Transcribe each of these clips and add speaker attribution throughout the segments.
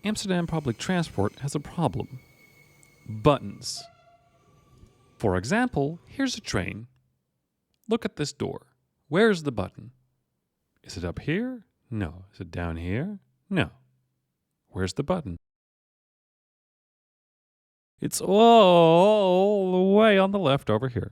Speaker 1: Amsterdam Public Transport has a problem. Buttons. For example, here's a train. Look at this door. Where's the button? Is it up here? No. Is it down here? No. Where's the button? It's all the way on the left over here.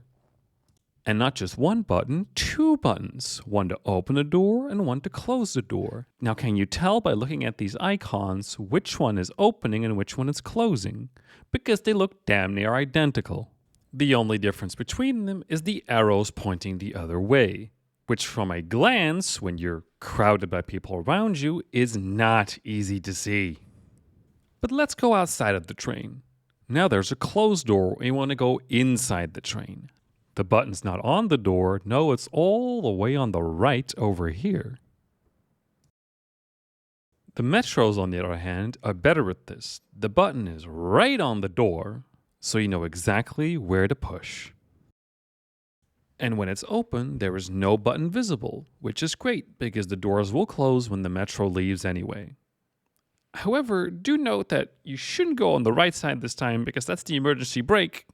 Speaker 1: And not just one button, two buttons. One to open a door and one to close the door. Now, can you tell by looking at these icons which one is opening and which one is closing? Because they look damn near identical. The only difference between them is the arrows pointing the other way, which from a glance, when you're crowded by people around you, is not easy to see. But let's go outside of the train. Now there's a closed door and you want to go inside the train. The button's not on the door. No, it's all the way on the right over here. The metros, on the other hand, are better at this. The button is right on the door, so you know exactly where to push. And when it's open, there is no button visible, which is great because the doors will close when the metro leaves anyway. However, do note that you shouldn't go on the right side this time because that's the emergency brake.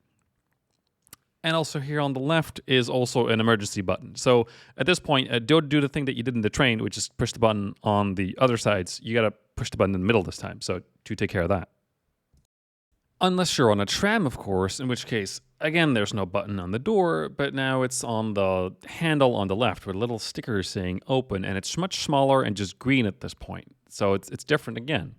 Speaker 1: And also here on the left is also an emergency button. So at this point, don't do the thing that you did in the train, which is push the button on the other sides. You got to push the button in the middle this time. So do take care of that. Unless you're on a tram, of course, in which case, again, there's no button on the door, but now it's on the handle on the left with a little sticker saying open, and it's much smaller and just green at this point. So it's different again.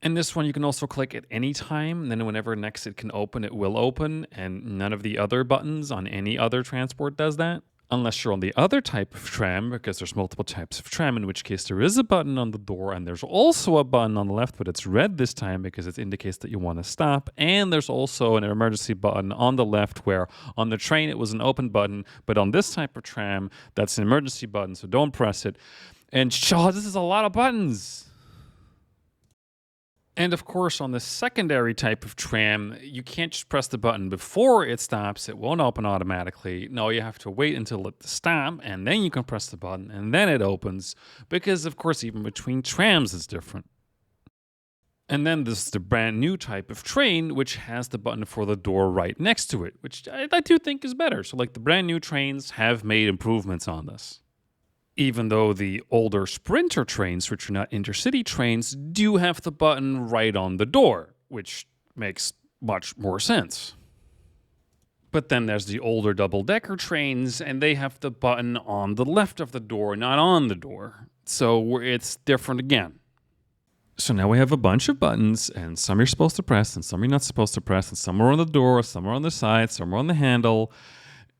Speaker 1: And this one you can also click at any time, and then whenever next it can open, it will open, and none of the other buttons on any other transport does that. Unless you're on the other type of tram, because there's multiple types of tram, in which case there is a button on the door, and there's also a button on the left, but it's red this time because it indicates that you want to stop. And there's also an emergency button on the left where on the train it was an open button, but on this type of tram, that's an emergency button, so don't press it. And this is a lot of buttons. And of course, on the secondary type of tram, you can't just press the button before it stops. It won't open automatically. No, you have to wait until it stops, and then you can press the button, and then it opens. Because, of course, even between trams, it's different. And then this is the brand new type of train, which has the button for the door right next to it, which I do think is better. So, like, the brand new trains have made improvements on this. Even though the older Sprinter trains, which are not intercity trains, do have the button right on the door, which makes much more sense. But then there's the older double-decker trains, and they have the button on the left of the door, not on the door. So it's different again. So now we have a bunch of buttons, and some you're supposed to press, and some you're not supposed to press, and some are on the door, some are on the side, some are on the handle.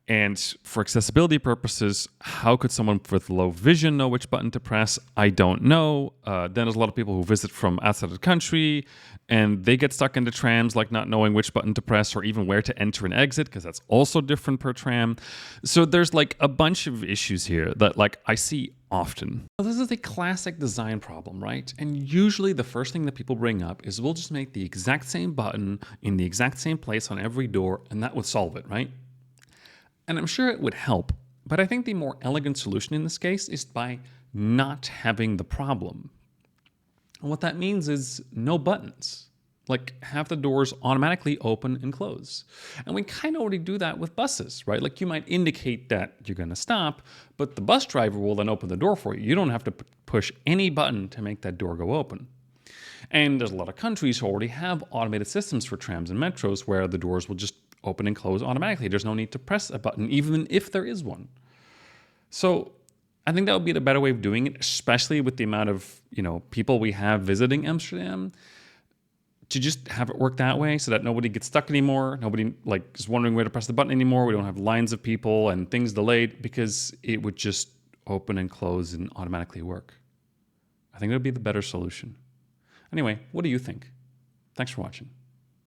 Speaker 1: And for accessibility purposes, how could someone with low vision know which button to press? I don't know. Then there's a lot of people who visit from outside of the country, and they get stuck into trams, like not knowing which button to press or even where to enter and exit, because that's also different per tram. So there's like a bunch of issues here that like I see often. Well, this is a classic design problem, right? And usually the first thing that people bring up is we'll just make the exact same button in the exact same place on every door, and that would solve it, right? And I'm sure it would help, but I think the more elegant solution in this case is by not having the problem. And what that means is no buttons. Like, have the doors automatically open and close. And we kind of already do that with buses, right? Like, you might indicate that you're going to stop, but the bus driver will then open the door for you. You don't have to push any button to make that door go open. And there's a lot of countries who already have automated systems for trams and metros where the doors will just open and close automatically. There's no need to press a button, even if there is one. So I think that would be the better way of doing it, especially with the amount of, people we have visiting Amsterdam, to just have it work that way so that nobody gets stuck anymore. Nobody is wondering where to press the button anymore. We don't have lines of people and things delayed because it would just open and close and automatically work. I think that would be the better solution. Anyway, what do you think? Thanks for watching.